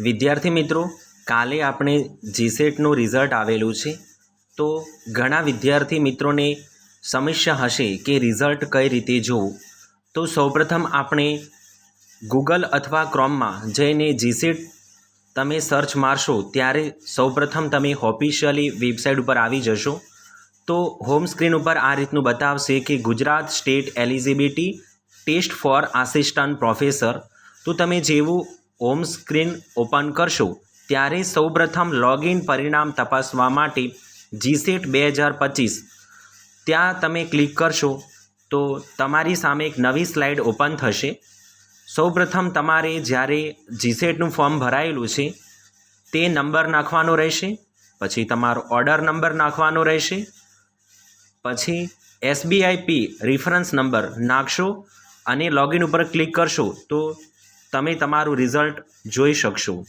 વિદ્યાર્થી મિત્રો, કાલે આપણે જીસેટનું રિઝલ્ટ આવેલું છે. તો ઘણા વિદ્યાર્થી મિત્રોને સમસ્યા હશે કે રિઝલ્ટ કઈ રીતે જોવું. તો સૌપ્રથમ આપણે ગૂગલ અથવા ક્રોમમાં જઈને જીસેટ તમે સર્ચ મારશો ત્યારે સૌપ્રથમ તમે ઓફિશિયલી વેબસાઇટ ઉપર આવી જશો. તો હોમ સ્ક્રીન ઉપર આ રીતનું બતાવશે કે Gujarat state eligibility test for assistant professor. તો તમે જેવું હોમ સ્ક્રીન ઓપન કરશો ત્યારે સૌપ્રથમ લોગિન પરિણામ તપાસવા માટે જીસેટ 2025 ત્યાં તમે ક્લિક કરશો તો તમારી સામે એક નવી સ્લાઇડ ઓપન થશે. સૌપ્રથમ તમારે જ્યારે જીસેટનું ફોર્મ ભરાયેલું છે તે નંબર નાખવાનો રહેશે, પછી તમારો ઓર્ડર નંબર નાખવાનો રહેશે, પછી SBIP રેફરન્સ નંબર નાખશો અને લોગિન ઉપર ક્લિક કરશો તો તમે તમારું રિઝલ્ટ જોઈ શકશો.